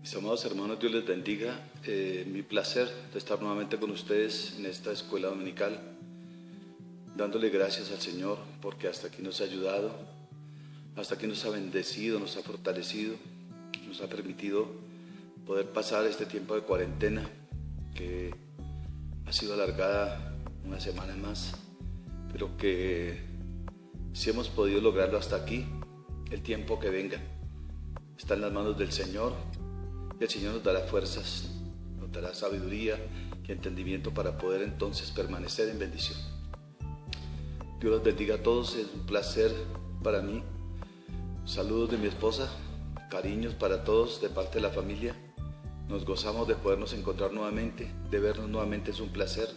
Mis amados hermanos, Dios les bendiga. Mi placer de estar nuevamente con ustedes en esta escuela dominical, dándole gracias al Señor porque hasta aquí nos ha ayudado, hasta aquí nos ha bendecido, nos ha fortalecido, nos ha permitido poder pasar este tiempo de cuarentena que ha sido alargada una semana más, pero que si hemos podido lograrlo hasta aquí, el tiempo que venga está en las manos del Señor. Y el Señor nos dará fuerzas, nos dará sabiduría y entendimiento para poder entonces permanecer en bendición. Dios los bendiga a todos, es un placer para mí. Saludos de mi esposa, cariños para todos de parte de la familia. Nos gozamos de podernos encontrar nuevamente, de vernos nuevamente, es un placer.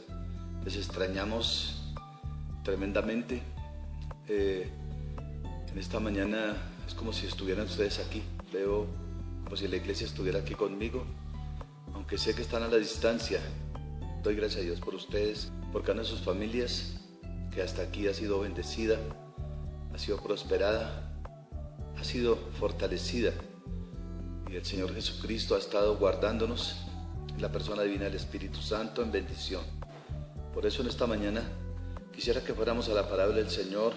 Les extrañamos tremendamente. En esta mañana es como si estuvieran ustedes aquí. Veo como si la iglesia estuviera aquí conmigo, aunque sé que están a la distancia. Doy gracias a Dios por ustedes, por cada una de sus familias, que hasta aquí ha sido bendecida, ha sido prosperada, ha sido fortalecida. Y el Señor Jesucristo ha estado guardándonos en la persona divina del Espíritu Santo en bendición. Por eso en esta mañana quisiera que fuéramos a la palabra del Señor,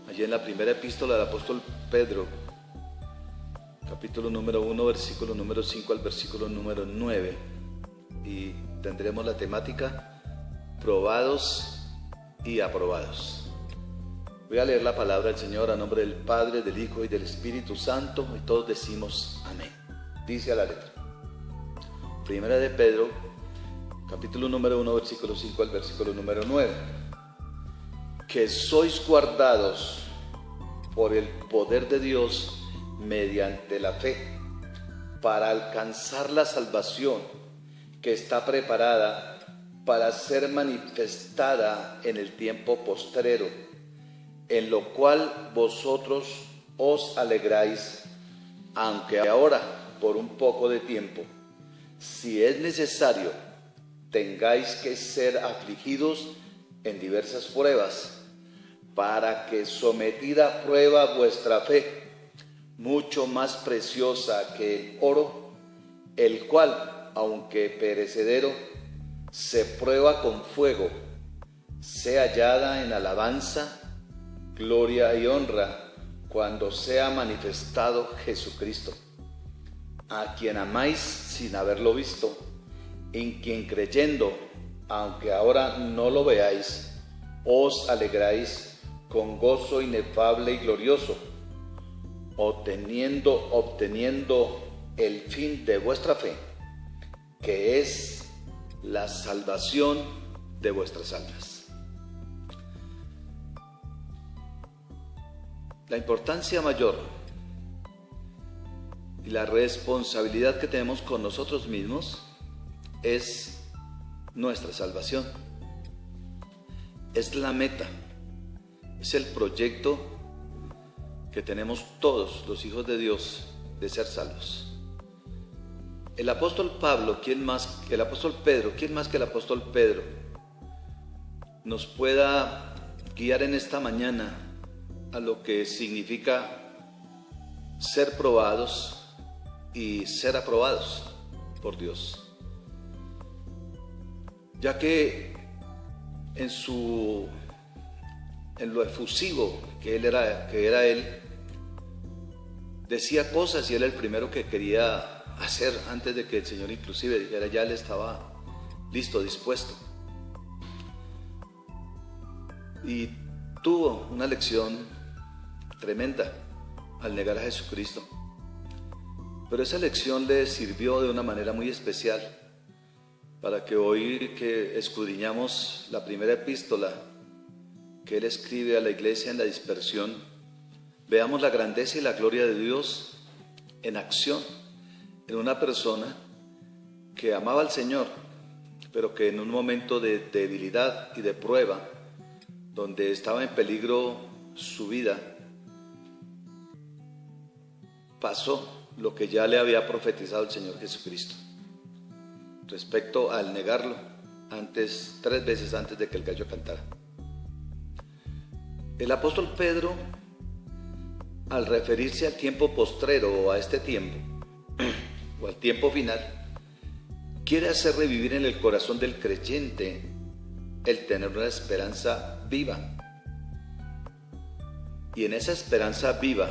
allí en la primera epístola del apóstol Pedro, capítulo número 1, versículo número 5 al versículo número 9, y tendremos la temática probados y aprobados. Voy a leer la palabra del Señor a nombre del Padre, del Hijo y del Espíritu Santo, y todos decimos amén. Dice a la letra. Primera de Pedro, capítulo número 1, versículo 5 al versículo número 9. Que sois guardados por el poder de Dios mediante la fe, para alcanzar la salvación que está preparada para ser manifestada en el tiempo postrero, en lo cual vosotros os alegráis, aunque ahora, por un poco de tiempo, si es necesario, tengáis que ser afligidos en diversas pruebas, para que sometida a prueba vuestra fe, mucho más preciosa que el oro, el cual, aunque perecedero, se prueba con fuego, sea hallada en alabanza, gloria y honra, cuando sea manifestado Jesucristo, a quien amáis sin haberlo visto, en quien creyendo, aunque ahora no lo veáis, os alegráis con gozo inefable y glorioso, obteniendo el fin de vuestra fe, que es la salvación de vuestras almas. La importancia mayor y la responsabilidad que tenemos con nosotros mismos es nuestra salvación. Es la meta, es el proyecto que tenemos todos los hijos de Dios de ser salvos. El apóstol Pedro, ¿quién más que el apóstol Pedro nos pueda guiar en esta mañana a lo que significa ser probados y ser aprobados por Dios? Ya que en lo efusivo que era él, decía cosas y él era el primero que quería hacer antes de que el Señor inclusive dijera, ya él estaba listo, dispuesto. Y tuvo una lección tremenda al negar a Jesucristo. Pero esa lección le sirvió de una manera muy especial para que hoy que escudriñamos la primera epístola que él escribe a la iglesia en la dispersión, veamos la grandeza y la gloria de Dios en acción, en una persona que amaba al Señor, pero que en un momento de debilidad y de prueba, donde estaba en peligro su vida, pasó lo que ya le había profetizado el Señor Jesucristo respecto al negarlo 3 veces antes de que el gallo cantara. El apóstol Pedro, al referirse al tiempo postrero o a este tiempo, o al tiempo final, quiere hacer revivir en el corazón del creyente el tener una esperanza viva. Y en esa esperanza viva,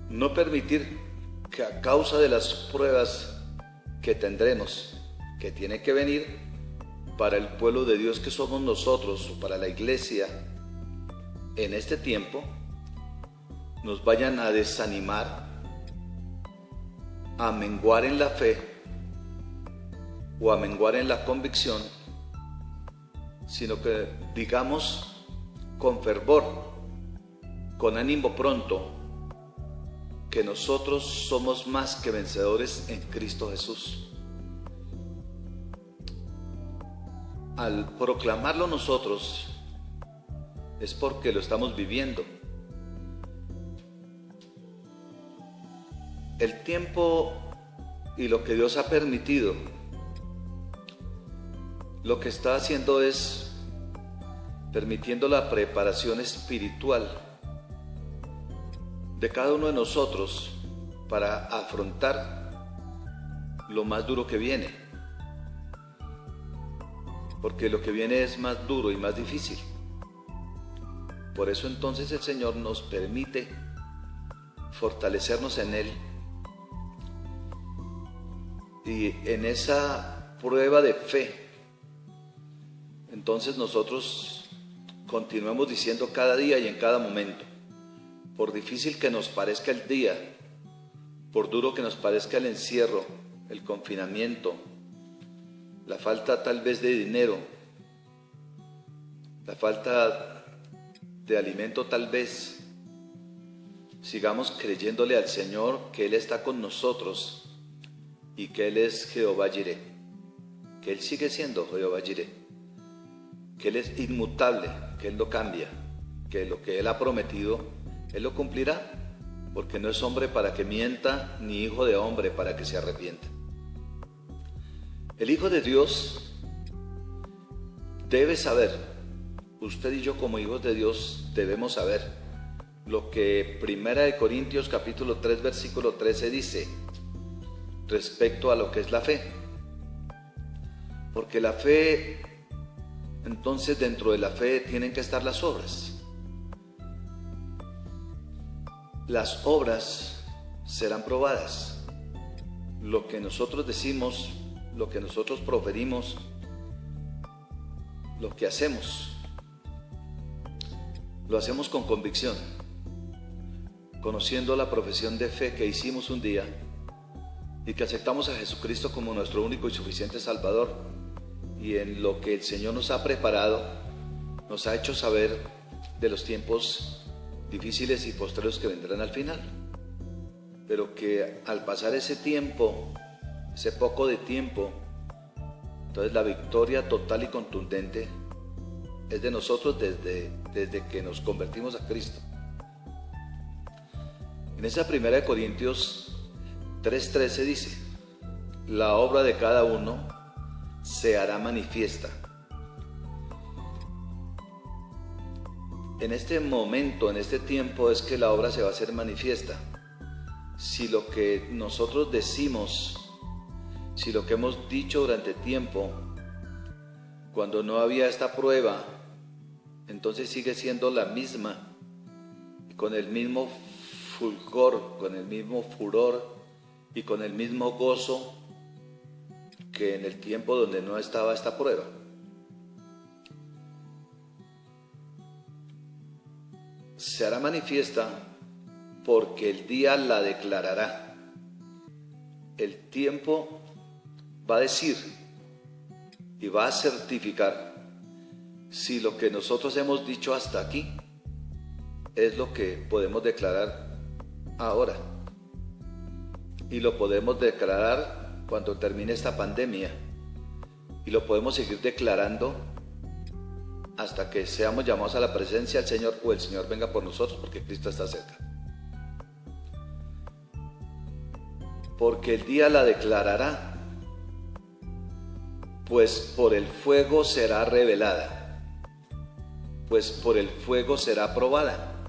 no permitir que a causa de las pruebas que tendremos, que tiene que venir para el pueblo de Dios que somos nosotros, o para la iglesia, en este tiempo, nos vayan a desanimar, a menguar en la fe o a menguar en la convicción, sino que digamos con fervor, con ánimo pronto, que nosotros somos más que vencedores en Cristo Jesús. Al proclamarlo nosotros, es porque lo estamos viviendo. El tiempo y lo que Dios ha permitido, lo que está haciendo es permitiendo la preparación espiritual de cada uno de nosotros para afrontar lo más duro que viene, porque lo que viene es más duro y más difícil. Por eso entonces el Señor nos permite fortalecernos en Él, y en esa prueba de fe, entonces nosotros continuamos diciendo cada día y en cada momento, por difícil que nos parezca el día, por duro que nos parezca el encierro, el confinamiento, la falta tal vez de dinero, la falta de alimento tal vez, sigamos creyéndole al Señor que Él está con nosotros y que Él es Jehová Jireh, que Él sigue siendo Jehová Jireh, que Él es inmutable, que Él no cambia, que lo que Él ha prometido, Él lo cumplirá, porque no es hombre para que mienta, ni hijo de hombre para que se arrepienta. El Hijo de Dios debe saber, usted y yo como hijos de Dios debemos saber lo que 1 Corintios capítulo 3 versículo 13 dice respecto a lo que es la fe. Porque la fe, entonces dentro de la fe tienen que estar las obras. Las obras serán probadas. Lo que nosotros decimos, lo que nosotros proferimos, lo que hacemos, lo hacemos con convicción, conociendo la profesión de fe que hicimos un día y que aceptamos a Jesucristo como nuestro único y suficiente Salvador, y en lo que el Señor nos ha preparado, nos ha hecho saber de los tiempos difíciles y postreros que vendrán al final, pero que al pasar ese tiempo, ese poco de tiempo, entonces la victoria total y contundente es de nosotros desde que nos convertimos a Cristo. En esa 1 Corintios 3:13 dice: la obra de cada uno se hará manifiesta. En este momento, en este tiempo, es que la obra se va a hacer manifiesta. Si lo que nosotros decimos, si lo que hemos dicho durante tiempo, cuando no había esta prueba, entonces sigue siendo la misma, con el mismo fulgor, con el mismo furor y con el mismo gozo que en el tiempo donde no estaba esta prueba. Se hará manifiesta porque el día la declarará. El tiempo va a decir y va a certificar si lo que nosotros hemos dicho hasta aquí es lo que podemos declarar ahora. Y lo podemos declarar cuando termine esta pandemia. Y lo podemos seguir declarando hasta que seamos llamados a la presencia del Señor o el Señor venga por nosotros, porque Cristo está cerca. Porque el día la declarará, pues por el fuego será revelada, pues por el fuego será probada,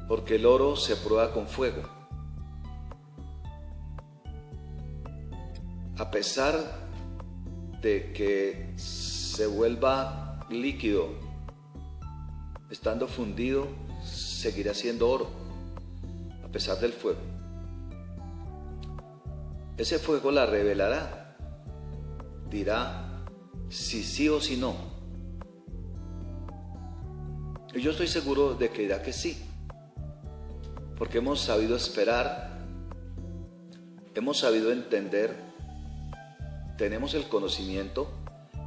porque el oro se prueba con fuego. a pesar de que se vuelva líquido, estando fundido, seguirá siendo oro, a pesar del fuego. Ese fuego la revelará, dirá si sí o si no. Y yo estoy seguro de que dirá que sí, porque hemos sabido esperar, hemos sabido entender, tenemos el conocimiento,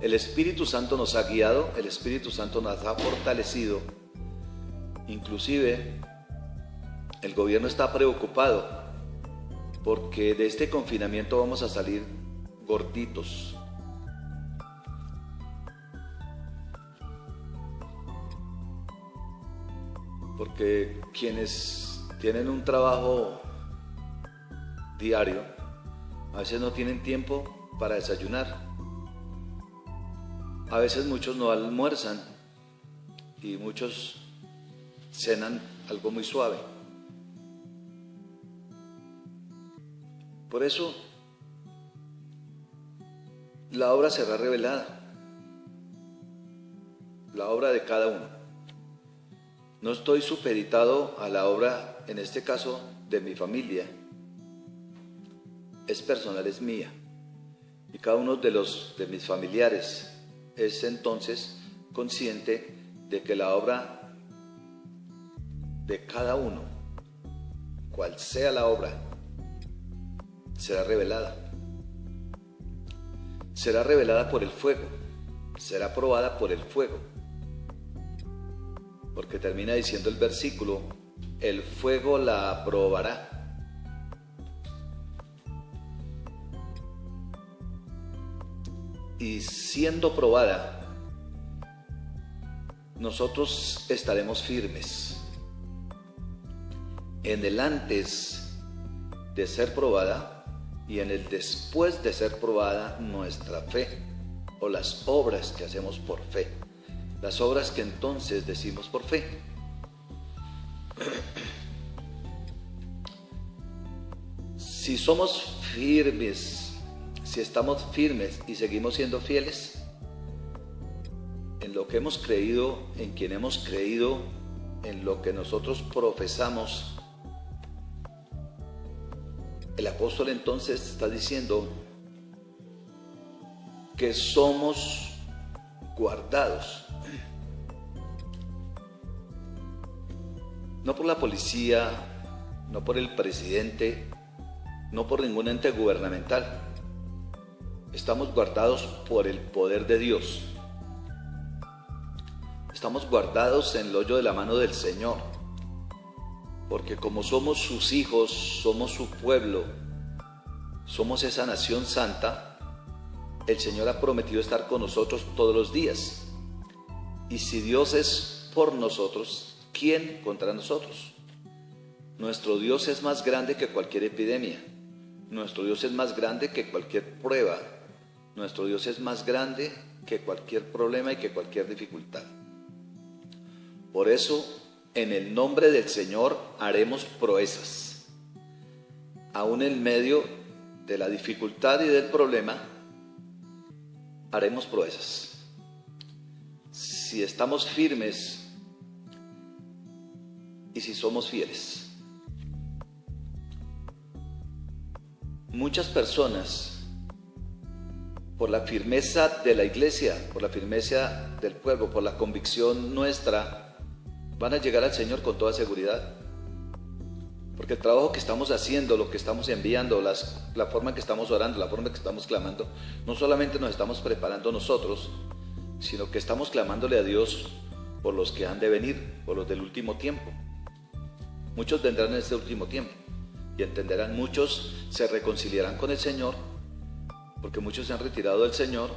el Espíritu Santo nos ha guiado, el Espíritu Santo nos ha fortalecido. Inclusive el gobierno está preocupado porque de este confinamiento vamos a salir gorditos. Porque quienes tienen un trabajo diario, a veces no tienen tiempo para desayunar. A veces muchos no almuerzan y muchos cenan algo muy suave. Por eso, la obra será revelada, la obra de cada uno. No estoy supeditado a la obra, en este caso, de mi familia. Es personal, es mía. Y cada uno de mis familiares es entonces consciente de que la obra de cada uno, cual sea la obra, será revelada. Será revelada por el fuego, será probada por el fuego. Porque termina diciendo el versículo, el fuego la aprobará. Y siendo probada, nosotros estaremos firmes. En el antes de ser probada y en el después de ser probada, nuestra fe o las obras que hacemos por fe. Las obras que entonces decimos por fe. Si somos firmes, si estamos firmes y seguimos siendo fieles en lo que hemos creído, en quien hemos creído, en lo que nosotros profesamos, el apóstol entonces está diciendo que somos guardados. No por la policía, no por el presidente, no por ningún ente gubernamental. Estamos guardados por el poder de Dios. Estamos guardados en el hoyo de la mano del Señor. Porque como somos sus hijos, somos su pueblo, somos esa nación santa, el Señor ha prometido estar con nosotros todos los días. Y si Dios es por nosotros, ¿quién contra nosotros? Nuestro Dios es más grande que cualquier epidemia. Nuestro Dios es más grande que cualquier prueba. Nuestro Dios es más grande que cualquier problema y que cualquier dificultad. Por eso, en el nombre del Señor haremos proezas. Aún en medio de la dificultad y del problema, haremos proezas. Si estamos firmes y si somos fieles. Muchas personas, por la firmeza de la iglesia, por la firmeza del pueblo, por la convicción nuestra, van a llegar al Señor con toda seguridad. Porque el trabajo que estamos haciendo, lo que estamos enviando, la forma en que estamos orando, la forma en que estamos clamando, no solamente nos estamos preparando nosotros, sino que estamos clamándole a Dios por los que han de venir, por los del último tiempo. Muchos vendrán en este último tiempo y entenderán, muchos se reconciliarán con el Señor, porque muchos se han retirado del Señor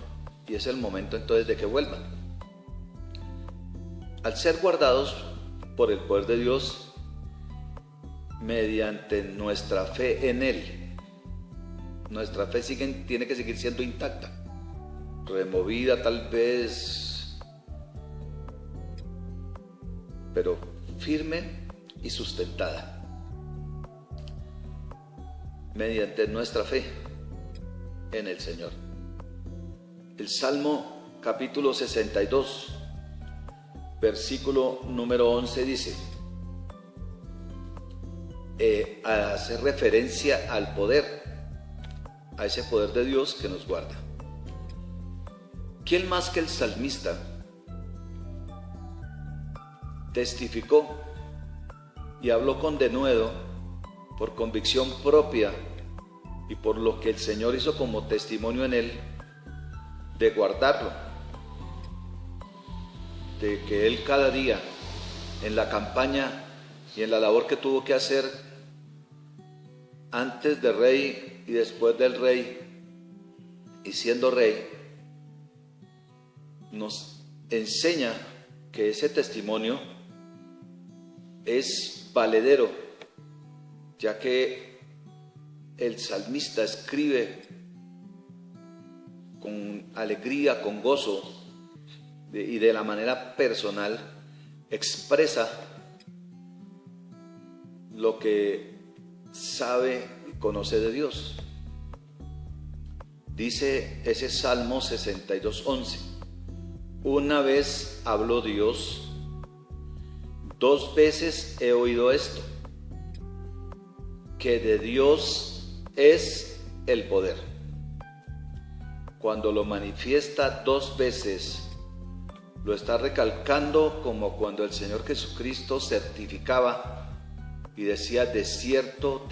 y es el momento entonces de que vuelvan. Al ser guardados por el poder de Dios, mediante nuestra fe en Él, nuestra fe tiene que seguir siendo intacta, removida tal vez, pero firme y sustentada mediante nuestra fe en el Señor. El Salmo capítulo 62, versículo número 11 dice, hace referencia al poder, a ese poder de Dios que nos guarda. ¿Quién más que el salmista testificó y habló con denuedo por convicción propia y por lo que el Señor hizo como testimonio en él, de guardarlo, de que él cada día en la campaña y en la labor que tuvo que hacer antes de rey y después del rey y siendo rey, nos enseña que ese testimonio es valedero, ya que el salmista escribe con alegría, con gozo, y de la manera personal expresa lo que sabe y conoce de Dios. Dice ese Salmo 62:11, una vez habló Dios, 2 veces he oído esto, que de Dios es el poder. Cuando lo manifiesta 2 veces, lo está recalcando como cuando el Señor Jesucristo certificaba y decía, de cierto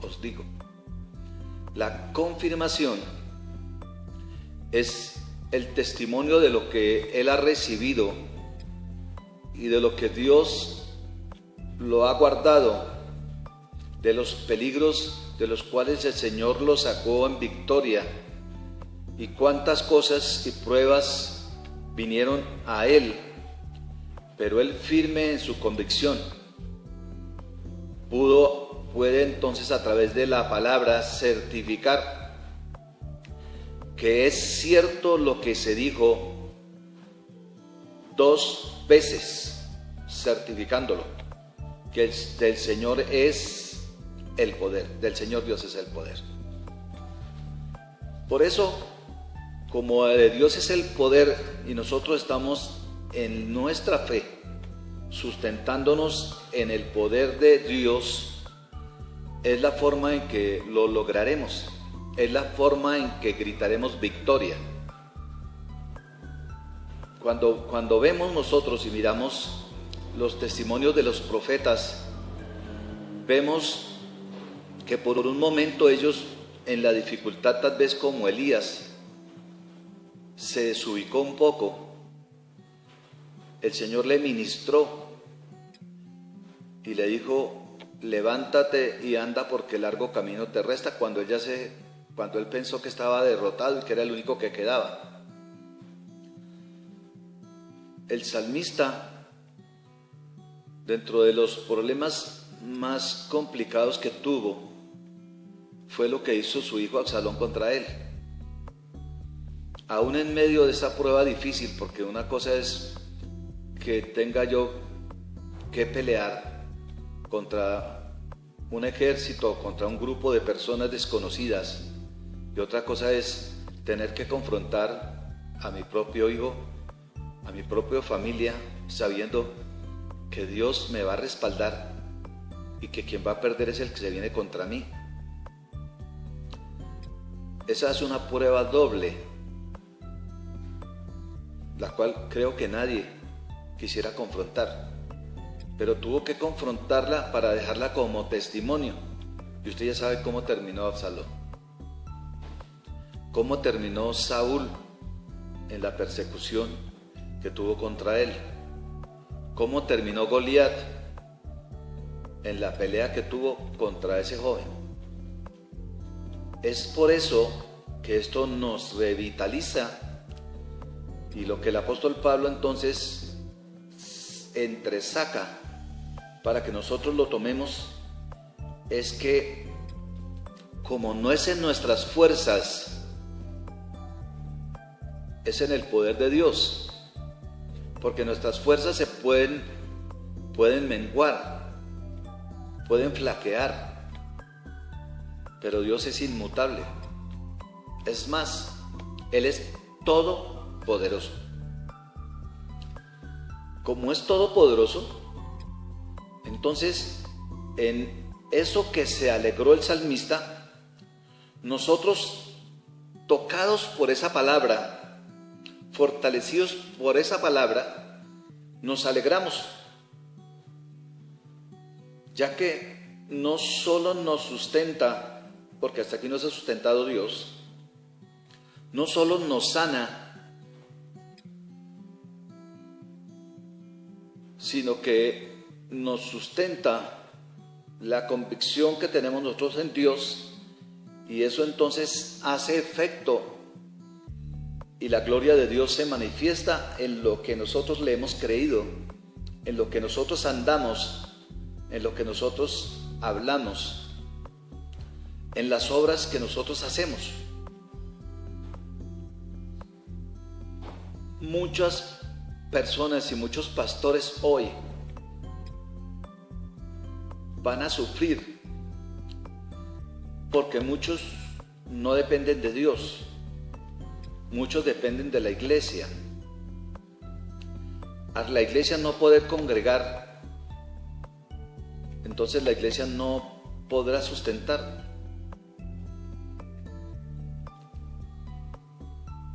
os digo. La confirmación es el testimonio de lo que Él ha recibido y de lo que Dios lo ha guardado, de los peligros de los cuales el Señor lo sacó en victoria, y cuántas cosas y pruebas vinieron a Él, pero Él, firme en su convicción, puede entonces a través de la palabra certificar que es cierto lo que se dijo 2 veces, certificándolo, que del Señor es el poder, del Señor Dios es el poder. Por eso, como de Dios es el poder y nosotros estamos en nuestra fe, sustentándonos en el poder de Dios, es la forma en que lo lograremos, es la forma en que gritaremos victoria. Cuando vemos nosotros y miramos los testimonios de los profetas, vemos que por un momento ellos, en la dificultad, tal vez como Elías, se desubicó un poco. El Señor le ministró y le dijo, levántate y anda porque largo camino te resta, cuando él pensó que estaba derrotado y que era el único que quedaba. El salmista, dentro de los problemas más complicados que tuvo, fue lo que hizo su hijo Absalón contra él. Aún en medio de esa prueba difícil, porque una cosa es que tenga yo que pelear contra un ejército, contra un grupo de personas desconocidas, y otra cosa es tener que confrontar a mi propio hijo, a mi propia familia, sabiendo que Dios me va a respaldar y que quien va a perder es el que se viene contra mí. Esa es una prueba doble, la cual creo que nadie quisiera confrontar, pero tuvo que confrontarla para dejarla como testimonio. Y usted ya sabe cómo terminó Absalón, cómo terminó Saúl en la persecución que tuvo contra él, cómo terminó Goliat en la pelea que tuvo contra ese joven. Es por eso que esto nos revitaliza, y lo que el apóstol Pablo entonces entresaca para que nosotros lo tomemos es que, como no es en nuestras fuerzas, es en el poder de Dios, porque nuestras fuerzas se pueden menguar, pueden flaquear, pero Dios es inmutable. Es más, Él es todopoderoso. Como es todopoderoso, entonces en eso que se alegró el salmista, nosotros, tocados por esa palabra, fortalecidos por esa palabra, nos alegramos, ya que no solo nos sustenta, porque hasta aquí nos ha sustentado Dios, no solo nos sana, sino que nos sustenta la convicción que tenemos nosotros en Dios, y eso entonces hace efecto y la gloria de Dios se manifiesta en lo que nosotros le hemos creído, en lo que nosotros andamos, en lo que nosotros hablamos, en las obras que nosotros hacemos. Muchas personas y muchos pastores hoy van a sufrir porque muchos no dependen de Dios, muchos dependen de la iglesia. Al la iglesia no poder congregar, entonces la iglesia no podrá sustentar.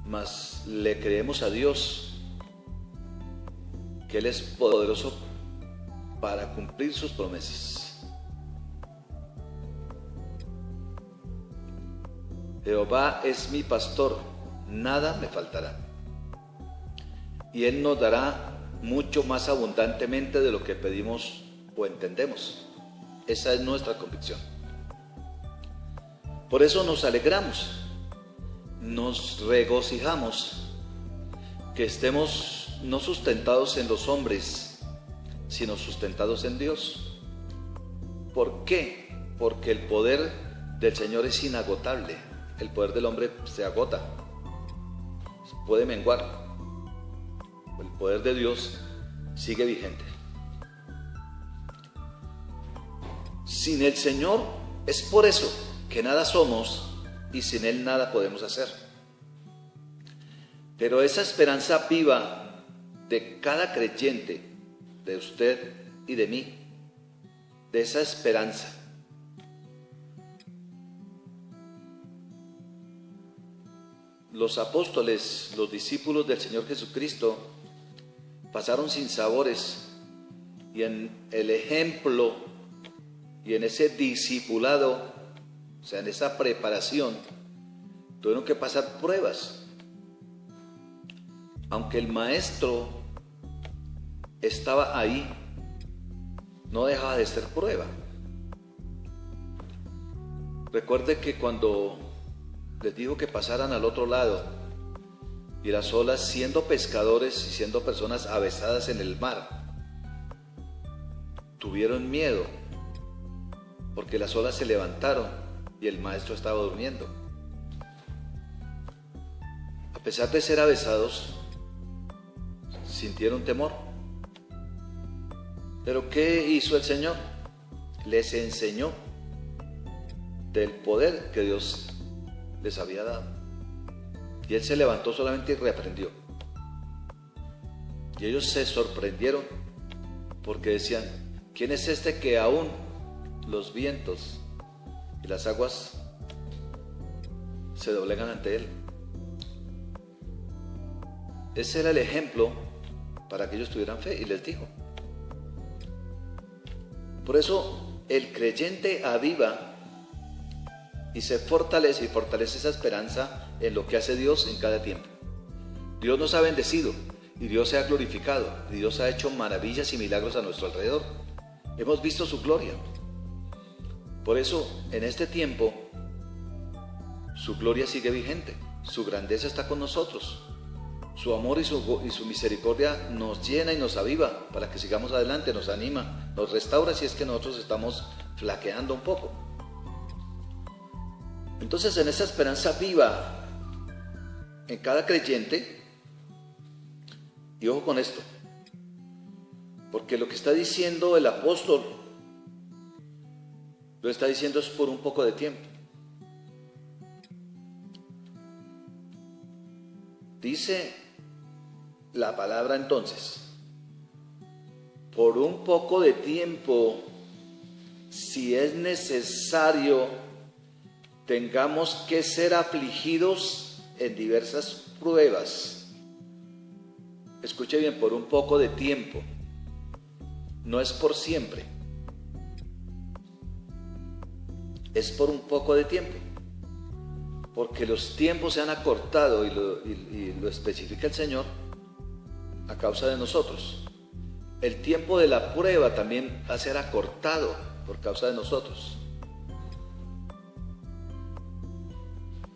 Mas le creemos a Dios que Él es poderoso para cumplir sus promesas. Jehová es mi pastor, nada me faltará. Y Él nos dará mucho más abundantemente de lo que pedimos o entendemos. Esa es nuestra convicción. Por eso nos alegramos, nos regocijamos, que estemos no sustentados en los hombres, sino sustentados en Dios. ¿Por qué? Porque el poder del Señor es inagotable. El poder del hombre se agota, puede menguar. El poder de Dios sigue vigente. Sin el Señor es por eso que nada somos y sin Él nada podemos hacer. Pero esa esperanza viva de cada creyente, de usted y de mí, de esa esperanza, los apóstoles, los discípulos del Señor Jesucristo, pasaron sin sabores, y en el ejemplo y en ese discipulado, o sea, en esa preparación, tuvieron que pasar pruebas. Aunque el maestro estaba ahí, no dejaba de ser prueba. Recuerde que cuando les dijo que pasaran al otro lado, y las olas, siendo pescadores y siendo personas avesadas en el mar, tuvieron miedo, porque las olas se levantaron y el maestro estaba durmiendo. A pesar de ser avesados, sintieron temor. Pero ¿qué hizo el Señor? Les enseñó del poder que Dios les había dado. Y Él se levantó solamente y reprendió. Y ellos se sorprendieron porque decían: ¿quién es este que aún los vientos y las aguas se doblegan ante Él? Ese era el ejemplo para que ellos tuvieran fe, y les dijo. Por eso el creyente aviva y se fortalece, y fortalece esa esperanza en lo que hace Dios en cada tiempo. Dios nos ha bendecido y Dios se ha glorificado y Dios ha hecho maravillas y milagros a nuestro alrededor. Hemos visto su gloria. Por eso en este tiempo su gloria sigue vigente, su grandeza está con nosotros, su amor y su misericordia nos llena y nos aviva para que sigamos adelante, nos anima, nos restaura si es que nosotros estamos flaqueando un poco. Entonces, en esa esperanza viva en cada creyente, y ojo con esto, porque lo que está diciendo el apóstol, lo está diciendo es por un poco de tiempo. Dice la palabra entonces, por un poco de tiempo, si es necesario, tengamos que ser afligidos en diversas pruebas. Escuche bien, por un poco de tiempo, no es por siempre, es por un poco de tiempo, porque los tiempos se han acortado y lo especifica el Señor a causa de nosotros. El tiempo de la prueba también va a ser acortado por causa de nosotros.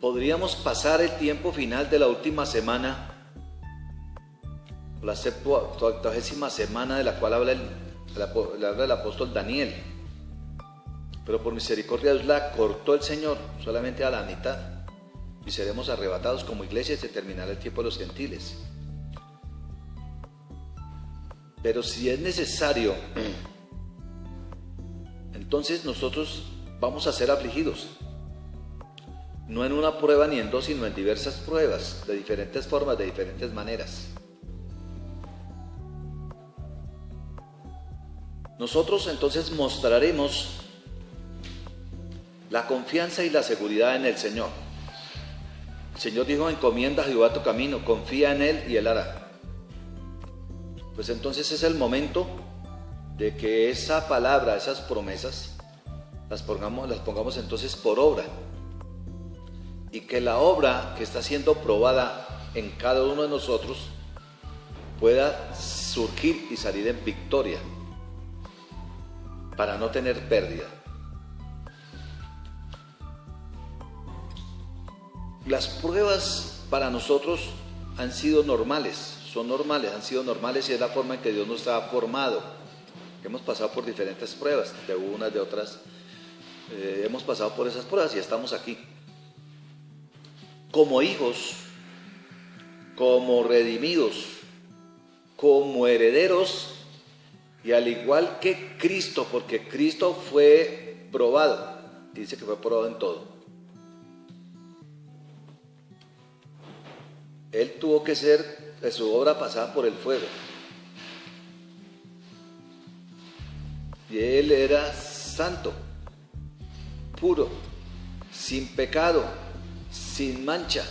Podríamos pasar el tiempo final de la última semana, la 70ª semana de la cual habla el apóstol Daniel, pero por misericordia de Dios la cortó el Señor solamente a la mitad, y seremos arrebatados como iglesia y se terminará el tiempo de los gentiles. Pero si es necesario, entonces nosotros vamos a ser afligidos, no en una prueba ni en dos, sino en diversas pruebas, de diferentes formas, de diferentes maneras. Nosotros entonces mostraremos la confianza y la seguridad en el Señor. El Señor dijo: encomienda a Jehová tu camino, confía en Él y Él hará. Pues entonces es el momento de que esa palabra, esas promesas, las pongamos entonces por obra, y que la obra que está siendo probada en cada uno de nosotros pueda surgir y salir en victoria, para no tener pérdida. Las pruebas para nosotros han sido normales, han sido normales, y es la forma en que Dios nos ha formado. Hemos pasado por diferentes pruebas, de unas, de otras, hemos pasado por esas pruebas y estamos aquí. Como hijos, como redimidos, como herederos, y al igual que Cristo, porque Cristo fue probado, dice que fue probado en todo. Él tuvo que ser, su obra pasada por el fuego. Y Él era santo, puro, sin pecado, sin mancha.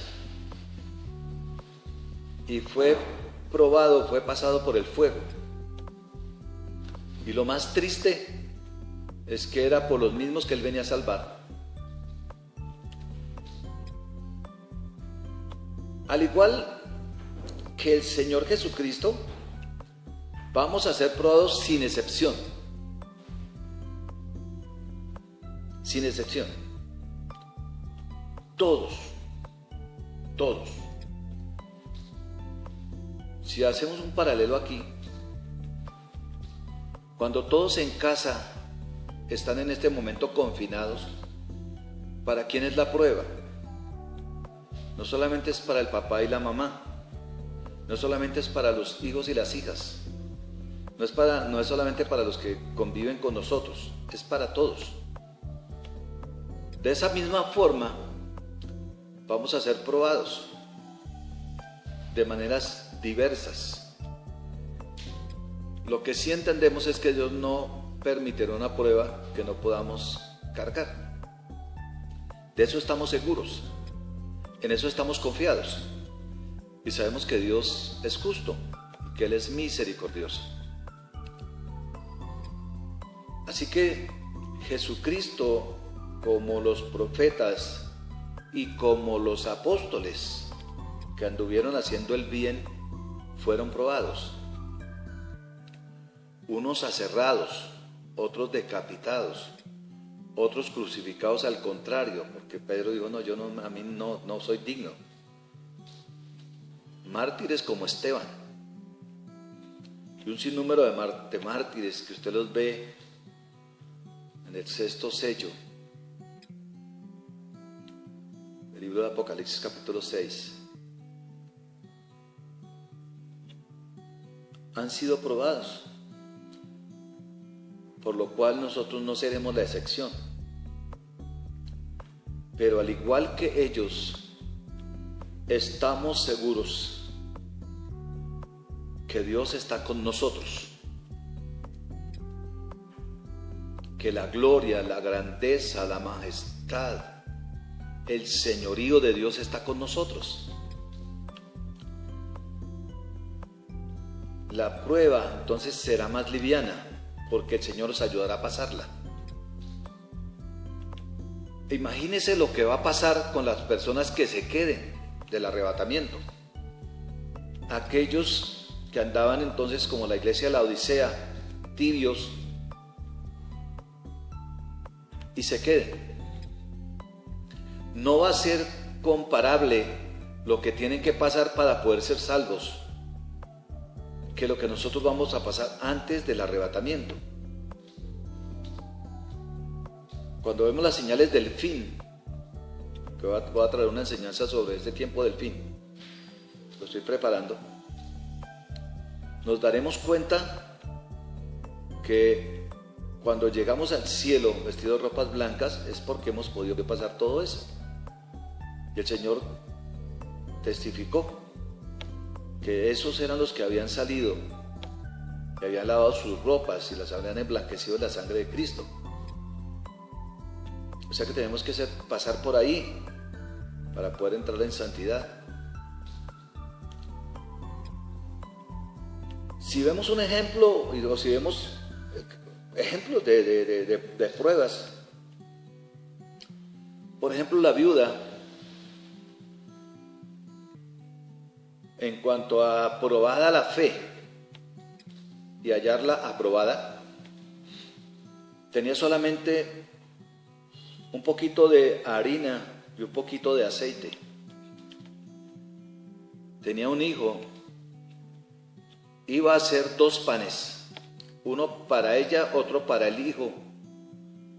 Y fue probado, fue pasado por el fuego. Y lo más triste es que era por los mismos que Él venía a salvar. Al igual que el Señor Jesucristo, vamos a ser probados sin excepción. Sin excepción. Todos. Si hacemos un paralelo aquí, cuando todos en casa están en este momento confinados, ¿para quién es la prueba? No solamente es para el papá y la mamá, no solamente es para los hijos y las hijas, no es solamente para los que conviven con nosotros, es para todos. De esa misma forma vamos a ser probados de maneras diversas. Lo que sí entendemos es que Dios no permitirá una prueba que no podamos cargar. De eso estamos seguros. En eso estamos confiados y sabemos que Dios es justo y que Él es misericordioso. Así que Jesucristo, como los profetas y como los apóstoles que anduvieron haciendo el bien, fueron probados. Unos aserrados, otros decapitados, otros crucificados al contrario, porque Pedro dijo: no, a mí no soy digno. Mártires como Esteban, y un sinnúmero de mártires que usted los ve en el 6º sello del libro de Apocalipsis capítulo 6, han sido probados, por lo cual nosotros no seremos la excepción. Pero al igual que ellos, estamos seguros que Dios está con nosotros, que la gloria, la grandeza, la majestad, el señorío de Dios está con nosotros. La prueba entonces será más liviana, porque el Señor nos ayudará a pasarla. Imagínese lo que va a pasar con las personas que se queden del arrebatamiento. Aquellos que andaban entonces como la iglesia de la Odisea, tibios, y se queden. No va a ser comparable lo que tienen que pasar para poder ser salvos que lo que nosotros vamos a pasar antes del arrebatamiento. Cuando vemos las señales del fin, que voy a traer una enseñanza sobre este tiempo del fin, lo estoy preparando, nos daremos cuenta que cuando llegamos al cielo vestidos de ropas blancas es porque hemos podido pasar todo eso. Y el Señor testificó que esos eran los que habían salido, que habían lavado sus ropas y las habían emblanquecido en la sangre de Cristo. O sea que tenemos que pasar por ahí para poder entrar en santidad. Si vemos un ejemplo, o si vemos ejemplos de pruebas, por ejemplo la viuda, en cuanto a probada la fe y hallarla aprobada, tenía solamente un poquito de harina y un poquito de aceite. Tenía un hijo, iba a hacer 2 panes, uno para ella, otro para el hijo,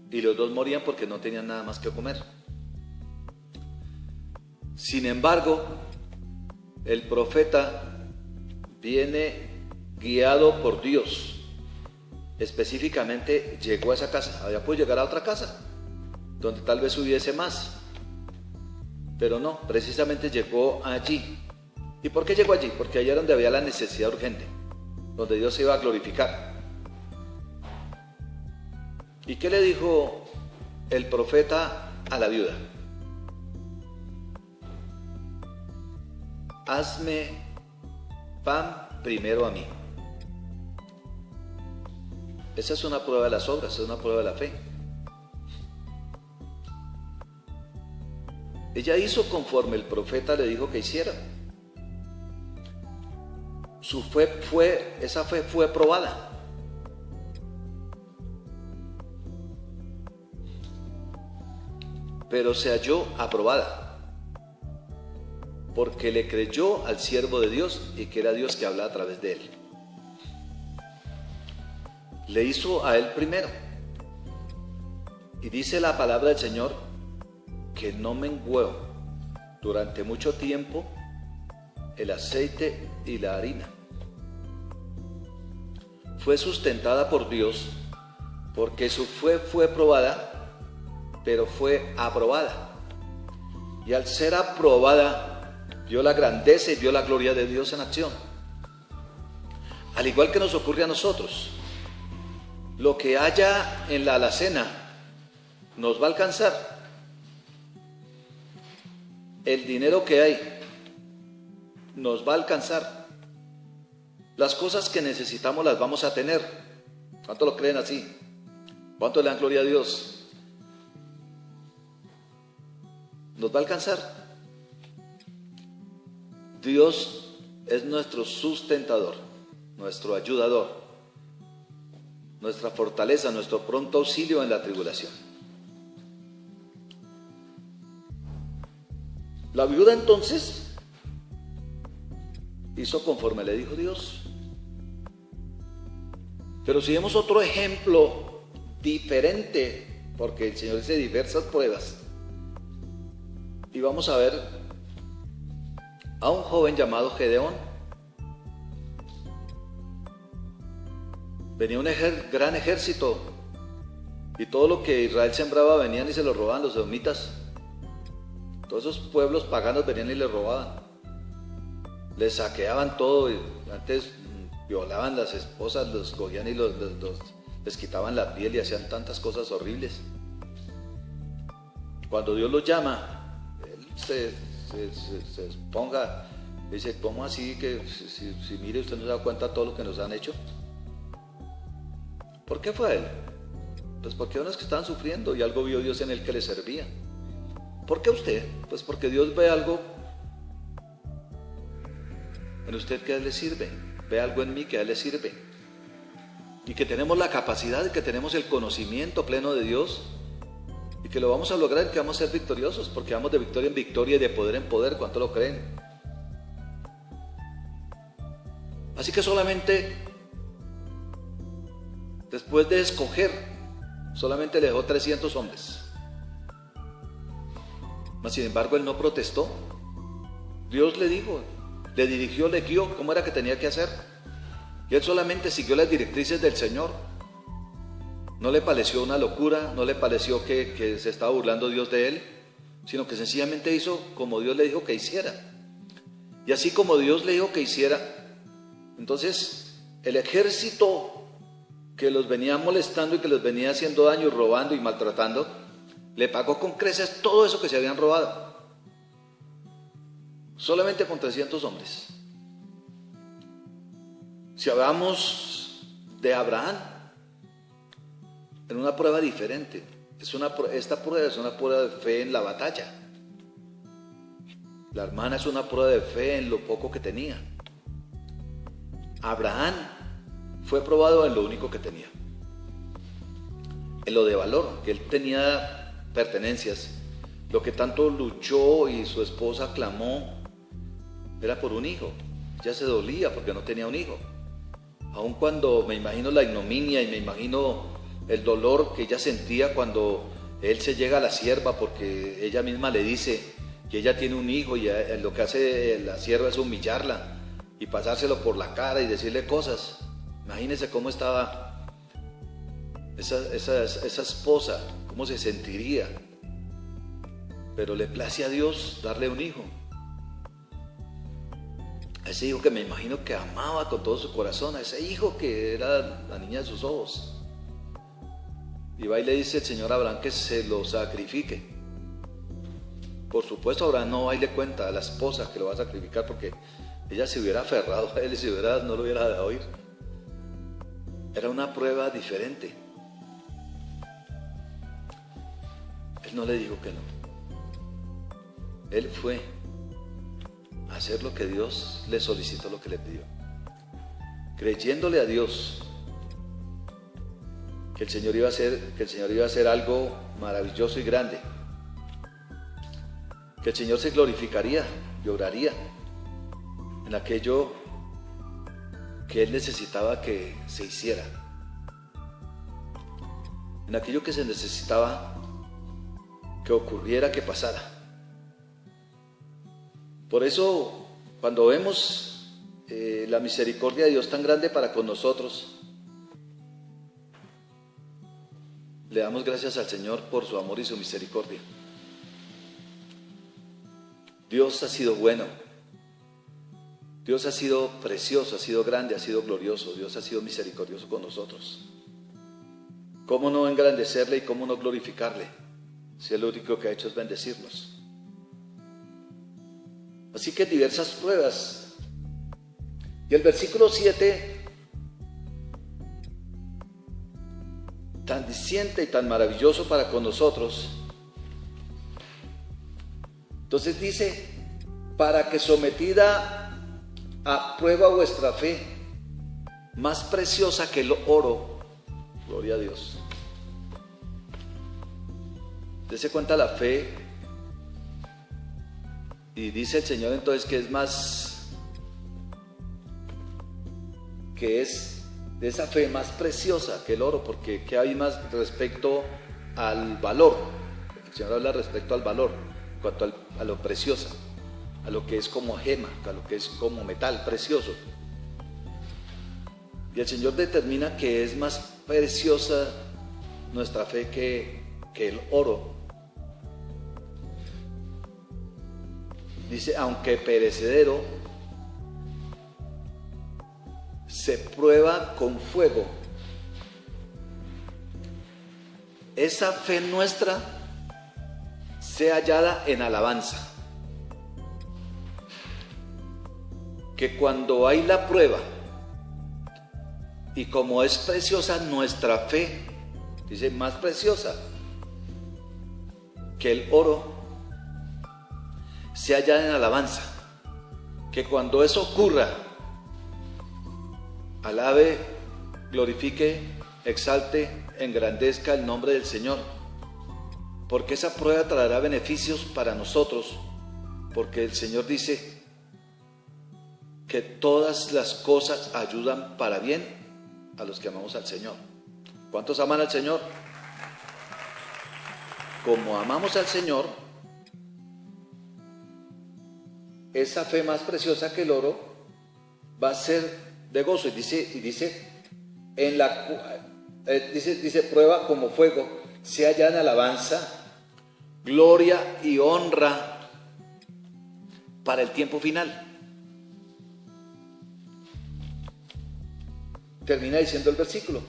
y los 2 morían porque no tenían nada más que comer. Sin embargo, el profeta viene guiado por Dios. Específicamente llegó a esa casa. Había podido llegar a otra casa donde tal vez hubiese más, pero no, precisamente llegó allí. ¿Y por qué llegó allí? Porque allá era donde había la necesidad urgente, donde Dios se iba a glorificar. ¿Y qué le dijo el profeta a la viuda? Hazme pan primero a mí. Esa es una prueba de las obras, es una prueba de la fe. Ella hizo conforme el profeta le dijo que hiciera. Esa fe fue probada. Pero se halló aprobada, porque le creyó al siervo de Dios y que era Dios que hablaba a través de él. Le hizo a él primero. Y dice la palabra del Señor que no menguó durante mucho tiempo el aceite y la harina. Fue sustentada por Dios porque su fe fue probada, pero fue aprobada. Y al ser aprobada, vio la grandeza y vio la gloria de Dios en acción. Al igual que nos ocurre a nosotros, lo que haya en la alacena nos va a alcanzar. El dinero que hay nos va a alcanzar. Las cosas que necesitamos las vamos a tener. ¿Cuánto lo creen así? ¿Cuánto le dan gloria a Dios? Nos va a alcanzar. Dios es nuestro sustentador, nuestro ayudador, nuestra fortaleza, nuestro pronto auxilio en la tribulación. La viuda entonces hizo conforme le dijo Dios. Pero si vemos otro ejemplo diferente, porque el Señor dice diversas pruebas, y vamos a ver a un joven llamado Gedeón. Venía un gran ejército y todo lo que Israel sembraba venían y se lo robaban los edomitas. Todos esos pueblos paganos venían y les robaban. Les saqueaban todo. Y antes violaban las esposas, los cogían y les quitaban la piel y hacían tantas cosas horribles. Cuando Dios los llama, Él se exponga. Dice, ¿cómo así que si mire usted no se da cuenta de todo lo que nos han hecho? ¿Por qué fue a Él? Pues porque unos que estaban sufriendo y algo vio Dios en Él que le servía. ¿Por qué usted? Pues porque Dios ve algo en usted que a Él le sirve. Ve algo en mí que a Él le sirve. Y que tenemos la capacidad y que tenemos el conocimiento pleno de Dios. Y que lo vamos a lograr y que vamos a ser victoriosos. Porque vamos de victoria en victoria y de poder en poder. ¿Cuánto lo creen? Así que solamente, después de escoger, solamente le dejó 300 hombres. Mas sin embargo él no protestó. Dios le dijo, le dirigió, le guió cómo era que tenía que hacer. Y él solamente siguió las directrices del Señor. No le pareció una locura, no le pareció que se estaba burlando Dios de él, sino que sencillamente hizo como Dios le dijo que hiciera. Y así como Dios le dijo que hiciera, entonces el ejército que los venía molestando y que los venía haciendo daño, robando y maltratando, le pagó con creces todo eso que se habían robado. Solamente con 300 hombres. Si hablamos de Abraham, en una prueba diferente. Esta prueba es una prueba de fe en la batalla. La hermana es una prueba de fe en lo poco que tenía. Abraham fue probado en lo único que tenía. En lo de valor, que él tenía pertenencias. Lo que tanto luchó y su esposa clamó era por un hijo. Ella se dolía porque no tenía un hijo. Aun cuando me imagino la ignominia y me imagino el dolor que ella sentía cuando él se llega a la sierva, porque ella misma le dice que ella tiene un hijo y lo que hace la sierva es humillarla y pasárselo por la cara y decirle cosas. Imagínense cómo estaba esa esposa, cómo se sentiría. Pero le place a Dios darle un hijo. A ese hijo que me imagino que amaba con todo su corazón, a ese hijo que era la niña de sus ojos. Y va y le dice el Señor a Abraham que se lo sacrifique. Por supuesto, Abraham no va y le cuenta a la esposa que lo va a sacrificar, porque ella se hubiera aferrado a él y no lo hubiera dejado ir. Era una prueba diferente. Él no le dijo que no. Él fue a hacer lo que Dios le solicitó, lo que le pidió. Creyéndole a Dios que el Señor iba a hacer algo maravilloso y grande. Que el Señor se glorificaría y obraría en aquello que Él necesitaba que se hiciera. En aquello que se necesitaba que ocurriera, que pasara. Por eso, cuando vemos la misericordia de Dios tan grande para con nosotros, le damos gracias al Señor por su amor y su misericordia. Dios ha sido bueno. Dios ha sido precioso, ha sido grande, ha sido glorioso. Dios ha sido misericordioso con nosotros. ¿Cómo no engrandecerle y cómo no glorificarle? Si Él lo único que ha hecho es bendecirnos. Así que diversas pruebas. Y el versículo 7, tan diciente y tan maravilloso para con nosotros. Entonces dice, para que sometida a prueba vuestra fe, más preciosa que el oro, gloria a Dios. Dese cuenta la fe, y dice el Señor entonces que es más, que es de esa fe más preciosa que el oro, porque ¿qué hay más respecto al valor? El Señor habla respecto al valor, en cuanto a lo preciosa, a lo que es como gema, a lo que es como metal precioso. Y el Señor determina que es más preciosa nuestra fe que el oro. dice, aunque perecedero, se prueba con fuego. Esa fe nuestra sea hallada en alabanza. Que cuando hay la prueba, y como es preciosa nuestra fe, dice, más preciosa que el oro, sea hallada en alabanza. Que cuando eso ocurra, alabe, glorifique, exalte, engrandezca el nombre del Señor, porque esa prueba traerá beneficios para nosotros, porque el Señor dice que todas las cosas ayudan para bien a los que amamos al Señor. ¿Cuántos aman al Señor? Como amamos al Señor, esa fe más preciosa que el oro va a ser de gozo. Y dice prueba como fuego, sea hallada en alabanza, gloria y honra para el tiempo final. Termina diciendo el versículo,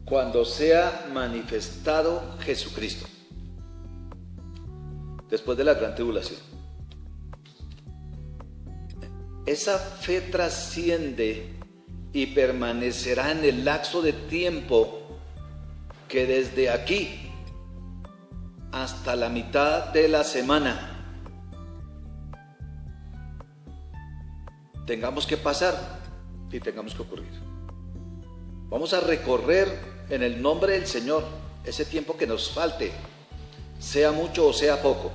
cuando sea manifestado Jesucristo, después de la gran tribulación. Esa fe trasciende y permanecerá en el lapso de tiempo que desde aquí hasta la mitad de la semana tengamos que pasar y tengamos que ocurrir. Vamos a recorrer en el nombre del Señor ese tiempo que nos falte, sea mucho o sea poco,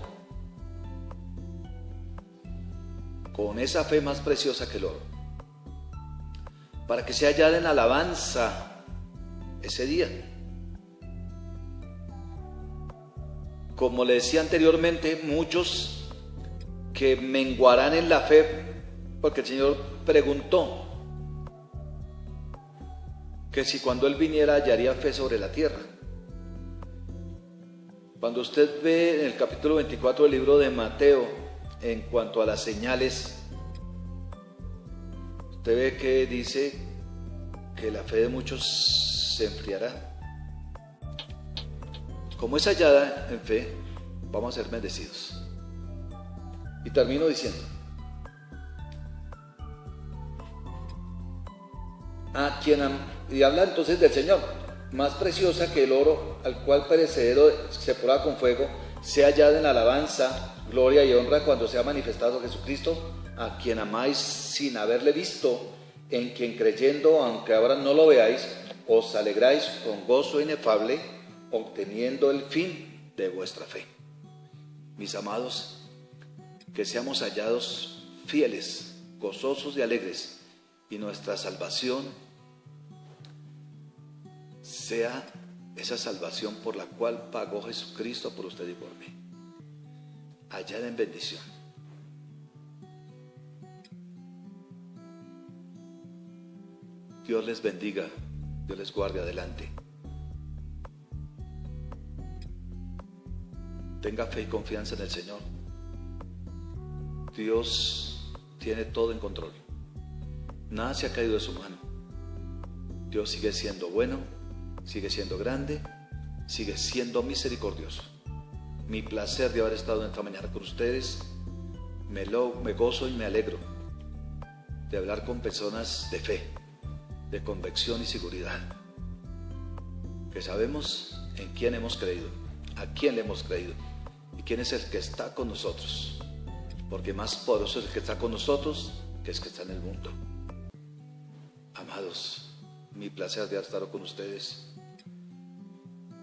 con esa fe más preciosa que el oro, para que sea hallada en alabanza ese día. Como le decía anteriormente, muchos que menguarán en la fe, porque el Señor preguntó que si cuando Él viniera hallaría fe sobre la tierra. Cuando usted ve en el capítulo 24 del libro de Mateo, en cuanto a las señales, usted ve que dice que la fe de muchos se enfriará. Como es hallada en fe, vamos a ser bendecidos. Y termino diciendo, y habla entonces del Señor, más preciosa que el oro, al cual perecedero se prueba con fuego, sea hallada en alabanza, gloria y honra cuando sea manifestado Jesucristo, a quien amáis sin haberle visto, en quien creyendo, aunque ahora no lo veáis, os alegráis con gozo inefable, obteniendo el fin de vuestra fe. Mis amados, que seamos hallados fieles, gozosos y alegres, y nuestra salvación sea esa salvación por la cual pagó Jesucristo por usted y por mí. Hallada en bendición. Dios les bendiga, Dios les guarde adelante. Tenga fe y confianza en el Señor. Dios tiene todo en control. Nada se ha caído de su mano. Dios sigue siendo bueno, sigue siendo grande, sigue siendo misericordioso. Mi placer de haber estado esta mañana con ustedes. Me gozo y me alegro de hablar con personas de fe, de convicción y seguridad, que sabemos en quién hemos creído, a quién le hemos creído y quién es el que está con nosotros, porque más poderoso es el que está con nosotros que el que está en el mundo. Amados, mi placer de haber estado con ustedes.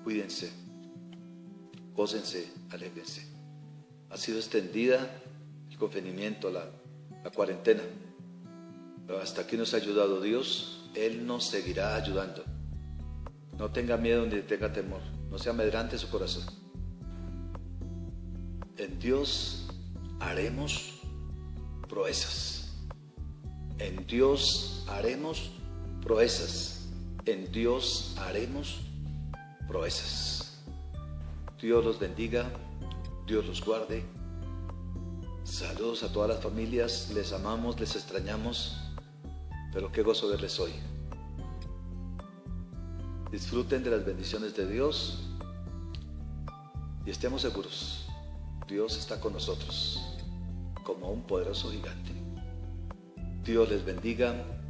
Cuídense, gócense, alégrense. Ha sido extendida el confinamiento, la cuarentena, pero hasta aquí nos ha ayudado Dios. Él nos seguirá ayudando. No tenga miedo ni tenga temor, no sea amedrante su corazón. En Dios haremos proezas. En Dios haremos proezas. En Dios haremos proezas. Dios los bendiga, Dios los guarde. Saludos a todas las familias, les amamos, les extrañamos, pero qué gozo verles hoy. Disfruten de las bendiciones de Dios y estemos seguros, Dios está con nosotros como un poderoso gigante. Dios les bendiga.